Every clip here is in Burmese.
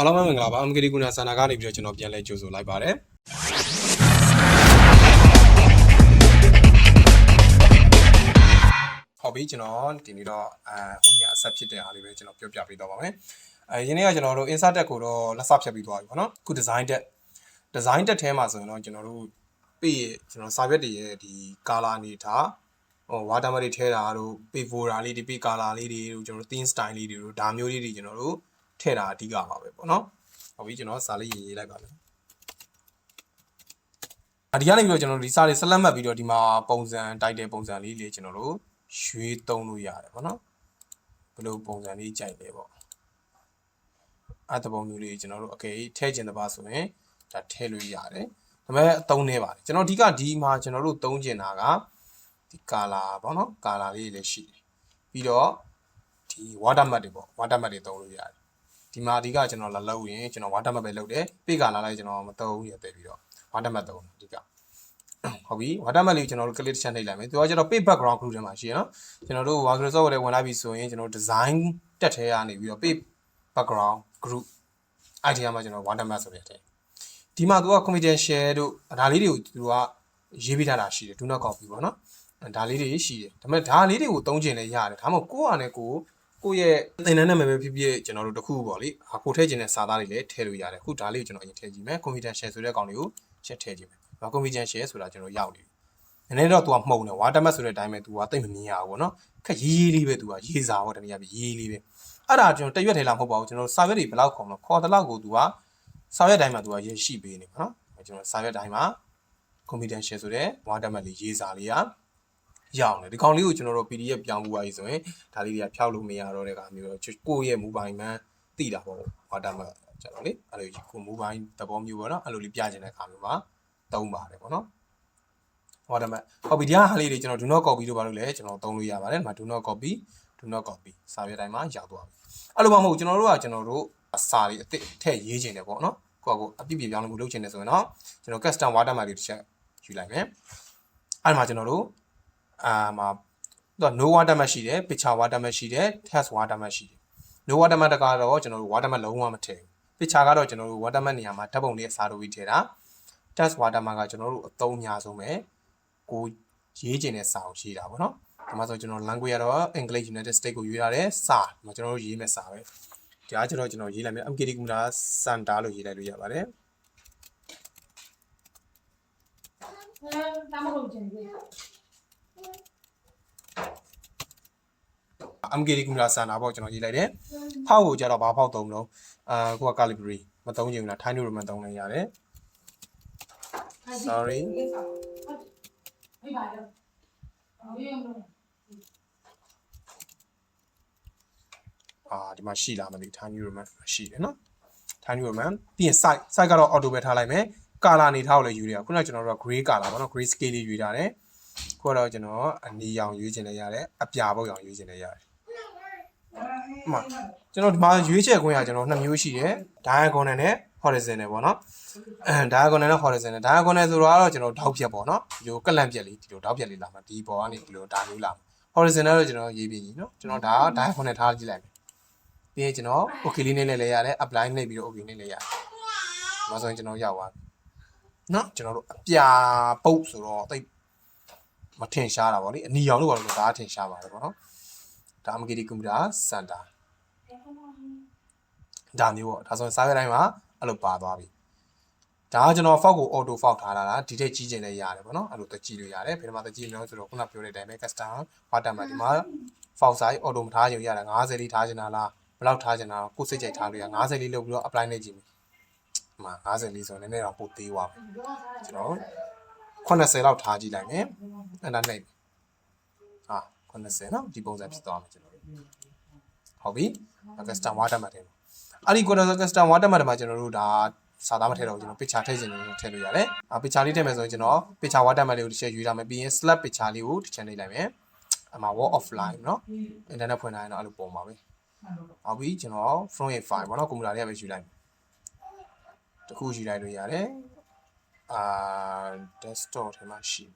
အားလုံးပဲမင်္ဂလာပါအမဂရီကုနာဆန္ဒကနေပြီးတော့ကျွန်တော်ပြန်လဲကြိုဆိုလိုက်ပါတယ်ဟုတ်ပြီကျွန်တော်ဒီနေ့တော့ခုညအဆက်ဖြစ်တဲ့အားလေးပဲကျွန်တော်ပြောပြပေးတော့ပါမယ်ရင်းနေ့ကကျွန်တော်တို့ insert tag ကိုတော့လက်စဖြတ်ပြီးသွားပြီပေါ့နော်အခု design tag ထဲမှာဆိုရင်တော့ကျွန်တော်တို့ပြီးကျွန်တော်စာရွက်တွေရဲ့ဒီ color အနေထားwatermark တွေထဲတာတို့ pivora လေးဒီ page color လေးတွေတို့ကျွန်တော်တို့ theme style လေးတွေတို့ဒါမျိုးလေးတွေကျွန်တော်တို့ထည့်တာအဓိကပါပဲပေါ့နော်ဟုတ်ပြီကျွန်တော်စာလေးရေးလိုက်ပါမယ်ဒီကနေပြီးတော့ကျွန်တော်တို့ဒီစာလေးဆက်လက်မှတ်ပြီးတော့ဒီမှာပုံစံတိုက်တဲ့ပုံစံလေးကျွန်တော်တို့ရွေးသုံးလို့ရတယ်ပေါ့နော်ဘယ်လိုပုံစံလေးကြိုက်လဲပေါ့အဲ့တပုံမျိုးလေးကျွန်တော်တို့ okay ထည့်ခြင်းတပါဆိုရင်ဒါထည့်လို့ရတယ်ဒါပေမဲ့အသုံးနေပါတယ်ကျွန်တော်အဓိကဒီမှာကျွန်တော်တို့သုံးကျင်တာကဒီ color ပေါ့နော် color လေးလည်းရှိတယ်ပြီးတော့ဒီ watermark တွေပေါ့ watermark တွေသုံးလို့ရတယ်ဒီမှာအဓိကကျွန်တော်လာလုပ်ရင်ကျွန်တော် watermark ပဲလုပ်တယ်ပေကလာလိုက်ကျွန်တော်မသုံးရတဲ့ပြီးတော့ watermark သုံးအဓိကဟုတ်ပြီ watermark လေးကျွန်တော်တို့ click တစ်ချက်နှိပ်လိုက်မယ်သူကကျတော့ page background group ထဲမှာရှိရနော်ကျွန်တော်တို့ Microsoft ကိုလည်းဝင်လိုက်ပြီဆိုရင်ကျွန်တော် design တက်ထဲကနေပြီးတော့ page background group idea မှာကျွန်တော် watermark ဆိုတဲ့ဒီမှာသူက confidential တို့ဒါလေးတွေကိုသူကရေးပေးထားတာရှိတယ် do not copy ပေါ့နော်ဒါလေးတွေရှိတယ်ဒါပေမဲ့ဒါလေးတွေကိုသုံးကျင်လဲရတယ်ဒါမှမဟုတ်ကိုယ့်အနေကိုယ့်ရဲ့သင်တန်းနာမည်ပဲဖြစ်ဖြစ်ကျွန်တော်တို့တခုပေါ့လေကိုထည့်ခြင်းနဲ့စာသားတွေလည်းထည့်လို့ရတယ်အခုဒါလေးကိုကျွန်တော်အရင်ထည့်ကြည့်မယ် confidential ဆိုတဲ့ကောင်လေးကိုချက်ထည့်ကြည့်မယ်ဒါ confidential ဆိုတာကျွန်တော်ရောက်နေပြီနည်းနည်းတော့ तू ကမှုံတယ် watermark ဆိုတဲ့အတိုင်းပဲ तू ကတိတ်မမြင်ရဘူးပေါ့နော်ခက်ရေးလေးပဲ तू ကရေးစာဟောတနည်းအားဖြင့်ရေးလေးပဲအဲ့ဒါကျွန်တော်တရွက်ထဲလာမဟုတ်ပါဘူးကျွန်တော်စာရွက်တွေဘယ်လောက်ခေါ်မလဲခေါ်တဲ့လောက်ကို तू ကစာရွက်တိုင်းမှာ तू ကရေးရှိပေးနေပါနော်ကျွန်တော်စာရွက်တိုင်းမှာ confidential ဆိုတဲ့ watermark လေးရေးစာလေးကရောက်တယ်ဒီကောင်လေးကိုကျွန်တော်တို့ PDF ပြောင်းမှုပါပြီဆိုရင်ဒါလေးတွေကဖျောက်လို့မရတော့တဲ့ကောင်မျိုးကိုယ့်ရဲ့ mobile မှန်းသိတာပေါ့ watermark ကျွန်တော်လေအဲ့လိုကို mobile သဘောမျိုးပေါ့နော်အဲ့လိုလေးပြချင်တဲ့ကောင်မျိုးမှာသုံးပါတယ်ပေါ့နော် watermark ဟုတ်ပြီဒီဟာလေးတွေကျွန်တော် do not copy တို့ဘာလို့လဲကျွန်တော်သုံးလို့ရပါတယ်ဒီမှာ do not copy စာရွက်တိုင်းမှာရောက်သွားပြီအဲ့လိုမှမဟုတ်ကျွန်တော်တို့အစာလေးအစ်ထည့်ရေးချင်တယ်ပေါ့နော်ကိုယ့်အပြည့်ပြပြောင်းလို့လုပ်ချင်တယ်ဆိုရင်တော့ကျွန်တော် custom watermark လေးတစ်ချက်ယူလိုက်မယ်အဲ့မှာကျွန်တော်တို့မှာno watermark ရှိတယ် picture watermark ရှိတယ် text watermark ရှိတယ် no watermark တကတော့ကျွန်တော်တို့ watermark လုံးဝမထည့်ဘူး picture ကတော့ကျွန်တော်တို့ watermark နေရာမှာဓာတ်ပုံလေးအစားထိုးပြီးထည့်တာ text watermark ကကျွန်တော်တို့အသုံးအများဆုံးပဲကိုရေးချင်တဲ့စာကိုရေးတာပေါ့နော်ဒီမှာဆိုကျွန်တော် language ကတော့ English United States ကိုရွေးရတယ်စာဒီမှာကျွန်တော်တို့ရေးမယ်စာပဲဒီအားကျတော့ကျွန်တော်ရေးလိုက်မယ် MKD Computer Center လို့ရေးလိုက်လို့ရပါတယ်တာမဟုတ်ချင်ဘူးMKD Computer Center ပေါ့ကျွန်တော်ရေးလိုက်တယ်ဖောက်ကိုကြတော့ဘာဖောက်သုံးမလို့ကိုက calibri မသုံးချင်ဘူးလား Thai New Roman သုံးလိုက်ရတယ် sorry ဒီပါတော့ဒီမှာရှိလားမသိ Thai New Roman ရှိတယ်နော် Thai New Roman ပြီးရင် site ကတော့ auto ပဲထားလိုက်မယ် color အနေထားကိုလည်းယူရအောင်ခုနကကျွန်တော်တို့က gray color ပေါ့နော် gray scale လေးယူထားတယ်ခုကတော့ကျွန်တော်အနီရောင်ရွေးချင်လည်းရတယ်အပြာပုတ်ရောင်ရွေးချင်လည်းရတယ်ကျွန်တော်ဒီမှာရွေးချက်ခွင့်ကကျွန်တော်2မျိုးရှိတယ် diagonal နဲ့ horizontal ပေါ့နော်diagonal နဲ့ horizontal diagonal ဆိုတော့ကျွန်တော်ထောက်ဖြတ်ပေါ့နော်ဒီလိုကလန့်ပြက်လေးဒီလိုထောက်ဖြတ်လေးလာမှာဒီပေါ်ကနေဒီလိုဒါမျိုးလာမှာ horizontal တော့ကျွန်တော်ရေးပြီးနော်ကျွန်တော်ဒါ diagonal ထားကြည့်လိုက်မယ်ပြီးရင်ကျွန်တော် okay လေးနဲ့လည်းရတယ် apply နှိပ်ပြီးတော့ okay နဲ့လည်းရတယ်ဒါဆိုရင်ကျွန်တော်ရောက်သွားပြီနော်ကျွန်တော်တို့အပြာပုတ်ဆိုတော့တိတ်မထင်ရှားတာပေါ့လေအနီရောင်လို့ကတော့ဒါထင်ရှားပါတယ်ပေါ့နော်ဒါ MKD Computer Center ဒါမျိုးပေါ့ဒါဆိုရင်စာရွက်တိုင်းမှာအဲ့လိုပါသွားပြီဒါကကျွန်တော် font ကို auto font ထားတာဒီထက်ကြီးကျင်လည်းရတယ်ပေါ့နော်အဲ့လိုတက်ကြည့်လို့ရတယ်ဘယ်မှာတက်ကြည့်မလို့ဆိုတော့ခုနပြောတဲ့အတိုင်းပဲ custom watermark ဒီမှာ font size auto မထားချင်ရတာ50လေးထားချင်တာလားဘယ်လောက်ထားချင်တာကိုစိတ်ကြိုက်ထားလို့ရ50လေးလုပ်ပြီးတော့ apply နဲ့ကြည့်မယ်ဒီမှာ50လေးဆိုရင်လည်းတော့ပိုသေးသွားပြီကျွန်တော်80လောက်ထားကြည့်လိုက်မယ်အဲ့ဒါနဲ့80နော်ဒီပုံစံဖြစ်သွားမှာကျွန်တော်ဟုတ်ပြီ custom watermark တယ်အဲ့ဒီ custom watermark မှာကျွန်တော်တို့ဒါစာသားမထည့်တော့ကျွန်တော် picture ထည့်ချင်တယ်ထည့်လို့ရတယ်picture လေးထည့်မယ်ဆိုရင်ကျွန်တော် picture watermark လေးကိုတစ်ချက်ရွေးထားမယ်ပြီးရင် slap picture လေးကိုတစ်ချက်နှိပ်လိုက်မယ်အမှာ wall offline เนาะ internet ဖွင့်ထားရင်တော့အဲ့လိုပုံပါပဲဟုတ်ပြီကျွန်တော် front end file ပေါ့เนาะ computer လေးပဲယူလိုက်တခုယူလိုက်လို့ရတယ်desktop ထဲမှာရှိ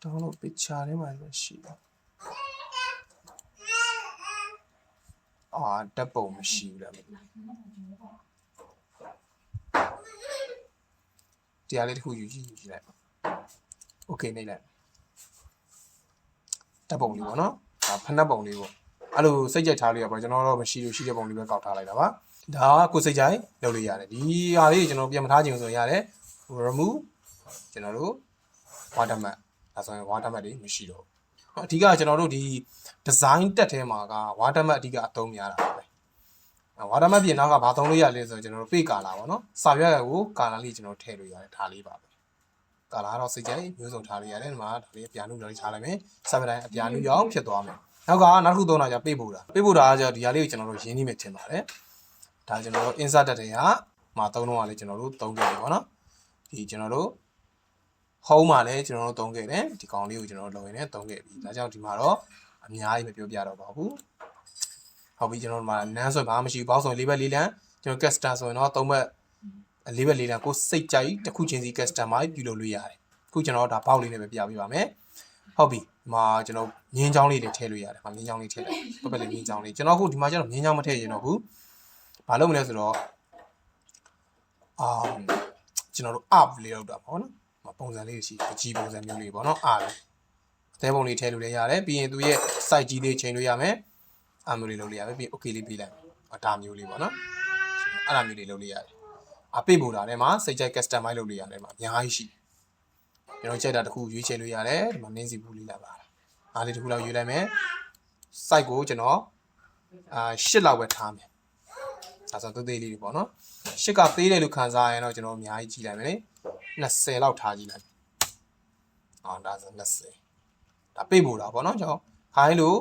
download picture ထဲမှာရှိတယ် ဓာတ်ပုံမရှိဘူးလားတရားလေးတစ်ခုယူကြည့်လိုက်โอเคနေလိုက်ဓာတ်ပုံလေးပေါ့နော်ဒါဖနက်ပုံလေးပေါ့အဲ့လိုစိတ်ကြိုက်ထားလို့ရပါကျွန်တော်တော့မရှိလို့ရှိတဲ့ပုံလေးပဲကောက်ထားလိုက်တာပါဒါကကိုစိတ်ကြိုက်လုပ်လို့ရတယ်ဒီဟာလေးကျွန်တော်ပြန်မထားချင်ဘူးဆိုရင်ရတယ် remove ကျွန်တော်တို့ watermark ဒါဆိုရင် watermark တွေမရှိတော့ဘူးအဓိကကျွန်တော်တို့ဒီ design တက်ထဲမှာက watermark အဓိကအသုံးများတာပဲ watermark ပြင်နောက်ကဘာသုံးလို့ရလဲဆိုတော့ကျွန်တော်တို့ page color ပေါ့နော်စာရွက်ကို color လေးကျွန်တော်ထည့်လို့ရတယ်ဒါလေးပါပဲ color တော့စိတ်ကြိုက်မျိုးစုံထားလို့ရတယ်ဒီမှာဒါလေးအပြာနုလေးထားလိုက်မယ်စာပတိုင်းအပြာနုရောင်ဖြစ်သွားမယ်နောက်တစ်ခုသုံးတာကြပေးပို့တာကကျတော့ဒီဟာလေးကိုကျွန်တော်တို့ရင်းနှီးမယ်ထင်ပါတယ်ဒါကျွန်တော်တို့ insert တက်တဲ့ဟာမှာသုံးတော့ကလည်းကျွန်တော်တို့သုံးခဲ့ပြီပေါ့နော်ဒီကျွန်တော်တို့ home မှာလည်းကျွန်တော်တို့သုံးခဲ့တယ်ဒီကောင်လေးကိုကျွန်တော်တို့လုပ်ရင်းနဲ့သုံးခဲ့ပြီဒါကြောင့်ဒီမှာတော့အများကြီးမပြောပြတော့ပါဘူးဟုတ်ပြီကျွန်တော်တို့မှာ none ဆိုဘာမှမရှိဘူးပေါင်းဆို4ဘက်4လမ်းကျွန်တော် custom ဆိုရင်တော့3ဘက်4ဘက်4လမ်းကိုစိတ်ကြိုက်တစ်ခုချင်းစီ customize ပြုလုပ်လို့ရတယ်အခုကျွန်တော်တို့ဒါဘောက်လေးနဲ့ပဲပြပြပါမယ်ဟုတ်ပြီဒီမှာကျွန်တော်ငင်းချောင်းလေးတွေထည့်လို့ရတယ်ငင်းချောင်းလေးထည့်လိုက်ဘက်လေးငင်းချောင်းလေးကျွန်တော်အခုဒီမှာကျတော့ငင်းချောင်းမထည့်ရင်တော့ဘူးဘာလုပ်မလဲဆိုတော့ကျွန်တော်တို့ up လေးလောက်တာပေါ့နော်ပုံစံလေးရှိအကြီးပုံစံမျိုးလေးပေါ့နော်အားလေးအသေးပုံလေးထည့်လို့လည်းရတယ်ပြီးရင်သူရဲ့ site ကြီးလေးချိန်လို့ရမယ်အားမျိုးလေးလုပ်လို့ရမယ်ပြီး okay လေးပေးလိုက်ဒါမျိုးလေးပေါ့နော်အဲ့ဒါမျိုးလေးလုပ်လို့ရတယ်ပေးပို့တာထဲမှာစိတ်ကြိုက် customize လုပ်လို့ရတယ်မှာအများကြီးရှိကျွန်တော်ကြိုက်တာတစ်ခုရွေးချယ်လို့ရတယ်ဒီမှာနင်းစီဘူးလေးလာပါအားလေးတစ်ခုလောက်ရွေးလိုက်မယ် site ကိုကျွန်တော်8လောက်ပဲထားမယ်ဒါဆိုသေးလေးတွေပေါ့နော်8ကသေးတယ်လို့ခံစားရင်တော့ကျွန်တော်အများကြီးကြည့်လိုက်မယ်လေ20လောက်ထားကြည့်လိုက်ဒါဆို20ဒါပေးပို့တာပေါ့နော်ကျွန်တော်ခိုင်းလို့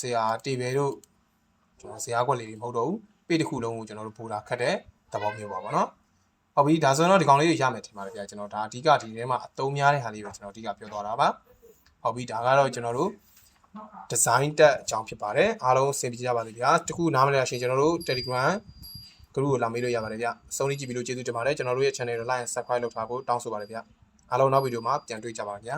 ဆရာတေဘယ်တို့ကျွန်တော်ဆရာကွက်လေးတွေမဟုတ်တော့ဘူးပေးတစ်ခုလုံးကိုကျွန်တော်တို့ပို့တာခက်တဲ့သဘောမျိုးပါပေါ့နော်ဟုတ်ပြီဒါဆိုတော့ဒီကောင်လေးတွေရမယ်ထင်ပါတယ်ဗျာကျွန်တော်ဒါအဓိကဒီထဲမှာအသုံးများတဲ့ဟာလေးပဲကျွန်တော်အဓိကပြောသွားတာပါဟုတ်ပြီဒါကတော့ကျွန်တော်တို့ design တက်အကြောင်းဖြစ်ပါတယ်အားလုံးအဆင်ပြေကြပါစေဗျာတခုနားမလည်ရှင်ကျွန်တော်တို့ Telegram group ကိုလာမေးလို့ရပါတယ်ဗျာအဆုံးလေးကြည့်ပြီးလို့ကျေးဇူးတင်ပါတယ်ကျွန်တော်တို့ရဲ့ channel ကို like and subscribe လုပ်ထားဖို့တောင်းဆိုပါတယ်ဗျာအားလုံးနောက်ဗီဒီယိုမှာပြန်တွေ့ကြပါဗျာ